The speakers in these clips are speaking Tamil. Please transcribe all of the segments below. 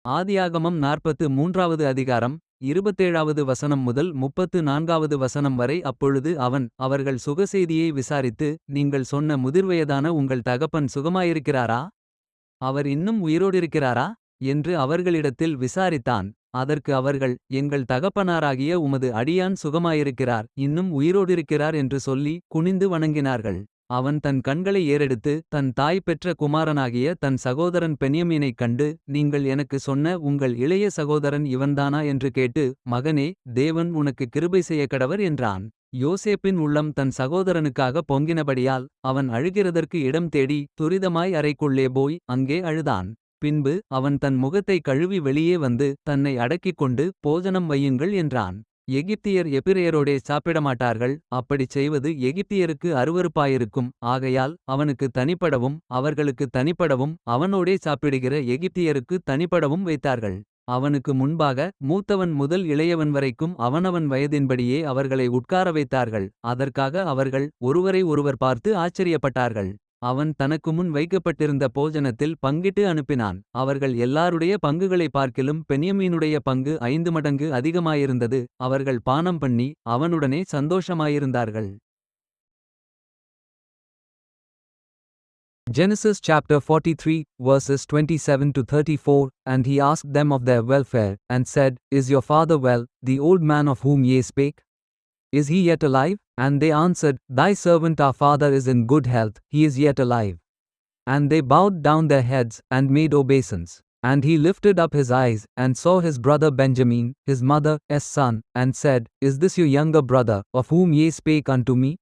ஆதியாகமம் 43வது அதிகாரம் 27வது வசனம் முதல் 34வது வசனம் வரை. அப்பொழுது அவன் அவர்கள் சுகசெய்தியை விசாரித்து, நீங்கள் சொன்ன முதிர்வயதான உங்கள் தகப்பன் சுகமாயிருக்கிறாரா? அவர் இன்னும் உயிரோடிருக்கிறாரா? என்று அவர்களிடத்தில் விசாரித்தான். அதற்கு அவர்கள், எங்கள் தகப்பனாராகிய உமது அடியான் சுகமாயிருக்கிறார், இன்னும் உயிரோடிருக்கிறார் என்று சொல்லி குனிந்து வணங்கினார்கள். அவன் தன் கண்களை ஏறெடுத்து தன் தாய் பெற்ற குமாரனாகிய தன் சகோதரன் பென்யமீனைக் கண்டு, நீங்கள் எனக்கு சொன்ன உங்கள் இளைய சகோதரன் இவன்தானா என்று கேட்டு, மகனே, தேவன் உனக்கு கிருபை செய்யக்கடவர் என்றான். யோசேப்பின் உள்ளம் தன் சகோதரனுக்காக பொங்கினபடியால் அவன் அழுகிறதற்கு இடம் தேடி துரிதமாய் அறைக்குள்ளே போய் அங்கே அழுதான். பின்பு அவன் தன் முகத்தை கழுவி வெளியே வந்து தன்னை அடக்கிக் கொண்டு, போஜனம் வையுங்கள் என்றான். எகிப்தியர் எபிரெயரோடே சாப்பிடமாட்டார்கள், அப்படிச் செய்வது எகிப்தியருக்கு அருவருப்பாயிருக்கும். ஆகையால் அவனுக்கு தனிப்படவும் அவர்களுக்கு தனிப்படவும் அவனோடே சாப்பிடுகிற எகிப்தியருக்கு தனிப்படவும் வைத்தார்கள். அவனுக்கு முன்பாக மூத்தவன் முதல் இளையவன் வரைக்கும் அவனவன் வயதின்படியே அவர்களை உட்கார வைத்தார்கள். அதற்காக அவர்கள் ஒருவரை ஒருவர் பார்த்து ஆச்சரியப்பட்டார்கள். அவன் தனக்கு முன் வைக்கப்பட்டிருந்த போஜனத்தில் பங்கிட்டு அனுப்பினான். அவர்கள் எல்லாருடைய பங்குகளைப் பார்க்கிலும் பென்யமீனுடைய பங்கு 5 மடங்கு அதிகமாயிருந்தது. அவர்கள் பானம் பண்ணி அவனுடனே சந்தோஷமாயிருந்தார்கள். Genesis chapter 43, verses 27 to 34. And he asked them of their welfare, and said, Is your father well, the old man of whom ye spake? Is he yet alive? And they answered, Thy servant our father is in good health, he is yet alive. And they bowed down their heads, and made obeisance. And he lifted up his eyes, and saw his brother Benjamin, his mother's son, and said, Is this your younger brother, of whom ye spake unto me?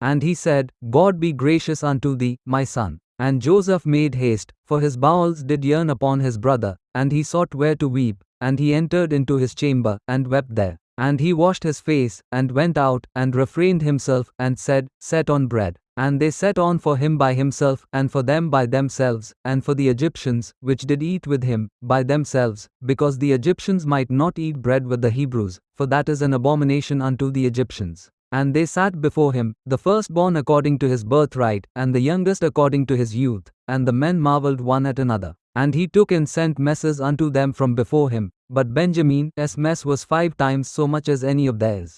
And he said, God be gracious unto thee, my son. And Joseph made haste, for his bowels did yearn upon his brother, and he sought where to weep, and he entered into his chamber, and wept there. And he washed his face, and went out, and refrained himself, and said, Set on bread. And they set on for him by himself, and for them by themselves, and for the Egyptians, which did eat with him, by themselves, because the Egyptians might not eat bread with the Hebrews, for that is an abomination unto the Egyptians. And they sat before him, the firstborn according to his birthright, and the youngest according to his youth. And the men marveled one at another. And he took and sent messes unto them from before him. But Benjamin's mess was 5 times so much as any of theirs.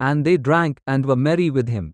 And they drank, and were merry with him.